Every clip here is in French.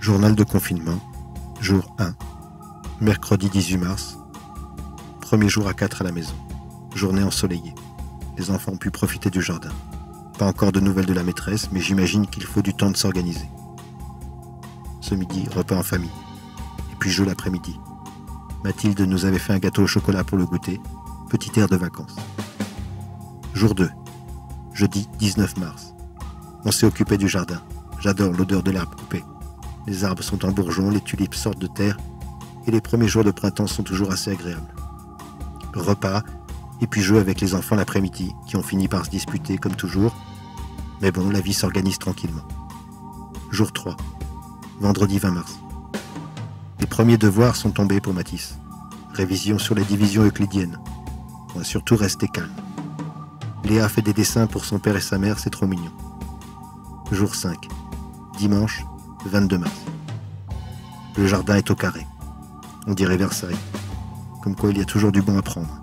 Journal de confinement, jour 1, mercredi 18 mars, premier jour à 4 à la maison, journée ensoleillée. Les enfants ont pu profiter du jardin. Pas encore de nouvelles de la maîtresse, mais j'imagine qu'il faut du temps de s'organiser. Ce midi, repas en famille, et puis jeu l'après-midi. Mathilde nous avait fait un gâteau au chocolat pour le goûter, petit air de vacances. Jour 2, jeudi 19 mars. On s'est occupé du jardin. J'adore l'odeur de l'herbe coupée. Les arbres sont en bourgeons, les tulipes sortent de terre et les premiers jours de printemps sont toujours assez agréables. Repas et puis jeu avec les enfants l'après-midi qui ont fini par se disputer comme toujours. Mais bon, la vie s'organise tranquillement. Jour 3, vendredi 20 mars. Les premiers devoirs sont tombés pour Mathis. Révision sur les divisions euclidiennes. On va surtout rester calme. Léa fait des dessins pour son père et sa mère, c'est trop mignon. Jour 5, dimanche 22 mars. Le jardin est au carré. On dirait Versailles. Comme quoi il y a toujours du bon à prendre.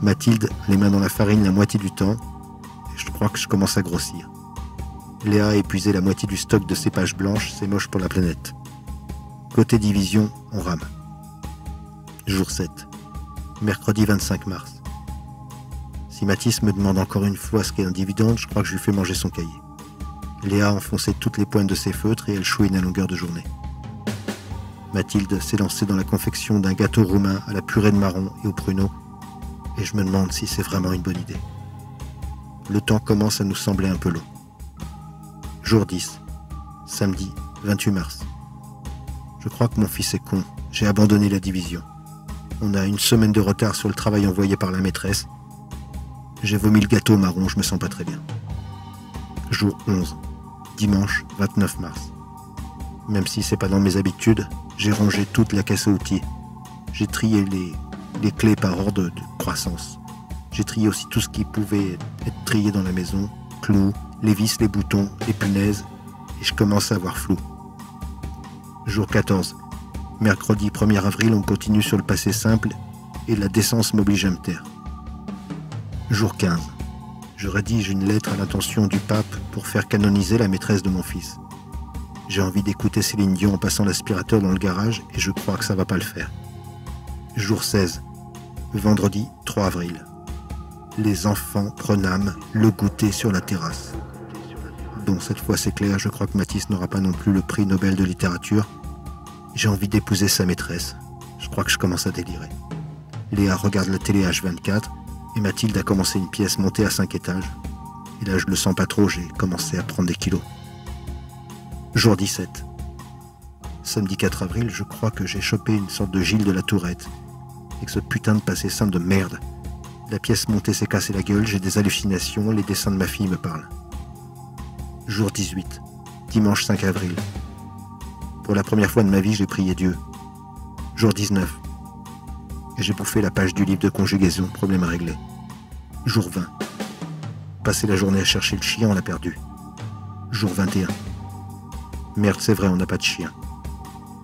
Mathilde a les mains dans la farine la moitié du temps et je crois que je commence à grossir. Léa a épuisé la moitié du stock de ses pages blanches, c'est moche pour la planète. Côté division, on rame. Jour 7, mercredi 25 mars. Si Mathis me demande encore une fois ce qu'est un dividende, je crois que je lui fais manger son cahier. Léa a enfoncé toutes les pointes de ses feutres et elle chouine à longueur de journée. Mathilde s'est lancée dans la confection d'un gâteau roumain à la purée de marron et au pruneau, et je me demande si c'est vraiment une bonne idée. Le temps commence à nous sembler un peu long. Jour 10, samedi 28 mars. Je crois que mon fils est con, j'ai abandonné la division. On a une semaine de retard sur le travail envoyé par la maîtresse. J'ai vomi le gâteau marron, je me sens pas très bien. Jour 11, dimanche 29 mars. Même si c'est pas dans mes habitudes, j'ai rangé toute la caisse à outils. J'ai trié les clés par ordre de croissance. J'ai trié aussi tout ce qui pouvait être trié dans la maison, clous, les vis, les boutons, les punaises, et je commence à avoir flou. Jour 14, mercredi 1er avril, on continue sur le passé simple et la décence m'oblige à me taire. Jour 15. Je rédige une lettre à l'intention du pape pour faire canoniser la maîtresse de mon fils. J'ai envie d'écouter Céline Dion en passant l'aspirateur dans le garage et je crois que ça va pas le faire. Jour 16, vendredi 3 avril. Les enfants prenâmes le goûter sur la terrasse. Bon, cette fois c'est clair, je crois que Mathis n'aura pas non plus le prix Nobel de littérature. J'ai envie d'épouser sa maîtresse. Je crois que je commence à délirer. Léa regarde la télé H24. Et Mathilde a commencé une pièce montée à 5 étages. Et là, je le sens pas trop, j'ai commencé à prendre des kilos. Jour 17. Samedi 4 avril, je crois que j'ai chopé une sorte de Gilles de la Tourette. Et que ce putain de passé simple de merde. La pièce montée s'est cassée la gueule, j'ai des hallucinations, les dessins de ma fille me parlent. Jour 18. Dimanche 5 avril. Pour la première fois de ma vie, j'ai prié Dieu. Jour 19. Et j'ai bouffé la page du livre de conjugaison, problème à régler. Jour 20. Passer la journée à chercher le chien, on l'a perdu. Jour 21. Merde, c'est vrai, on n'a pas de chien.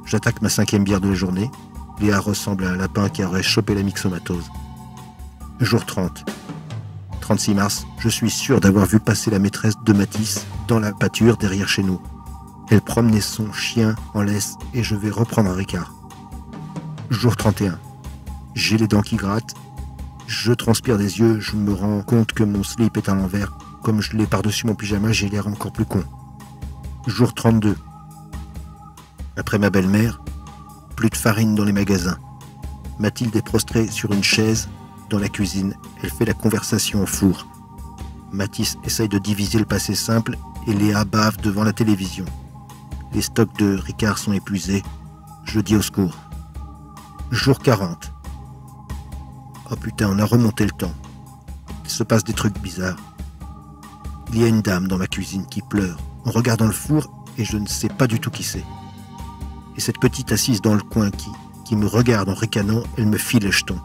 J'attaque ma 5e bière de la journée. Léa ressemble à un lapin qui aurait chopé la myxomatose. Jour 30. 36 mars, je suis sûr d'avoir vu passer la maîtresse de Mathis dans la pâture derrière chez nous. Elle promenait son chien en laisse et je vais reprendre un Ricard. Jour 31. J'ai les dents qui grattent, je transpire des yeux, je me rends compte que mon slip est à l'envers. Comme je l'ai par-dessus mon pyjama, j'ai l'air encore plus con. Jour 32. Après ma belle-mère, plus de farine dans les magasins. Mathilde est prostrée sur une chaise dans la cuisine. Elle fait la conversation au four. Mathis essaye de diviser le passé simple et Léa bave devant la télévision. Les stocks de Ricard sont épuisés. Je dis au secours. Jour 40. Oh putain, on a remonté le temps. Il se passe des trucs bizarres. Il y a une dame dans ma cuisine qui pleure en regardant le four et je ne sais pas du tout qui c'est. Et cette petite assise dans le coin qui me regarde en ricanant, elle me file les jetons.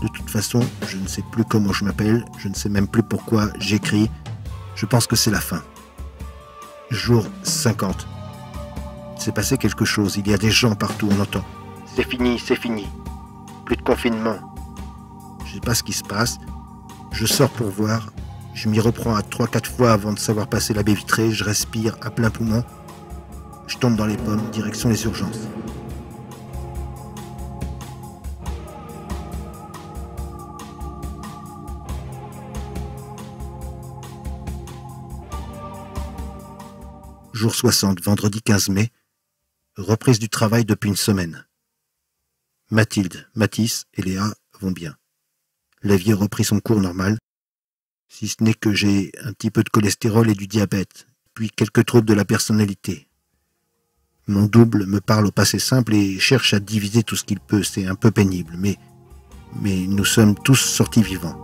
De toute façon, je ne sais plus comment je m'appelle, je ne sais même plus pourquoi j'écris. Je pense que c'est la fin. Jour 50. Il s'est passé quelque chose, il y a des gens partout, on entend. C'est fini, plus de confinement. Je sais pas ce qui se passe, je sors pour voir, je m'y reprends à 3-4 fois avant de savoir passer la baie vitrée, je respire à plein poumon, je tombe dans les pommes, direction les urgences. Jour 60, vendredi 15 mai, reprise du travail depuis une semaine. Mathilde, Mathis et Léa vont bien. La vie a repris son cours normal, si ce n'est que j'ai un petit peu de cholestérol et du diabète, puis quelques troubles de la personnalité. Mon double me parle au passé simple et cherche à diviser tout ce qu'il peut, c'est un peu pénible, mais nous sommes tous sortis vivants.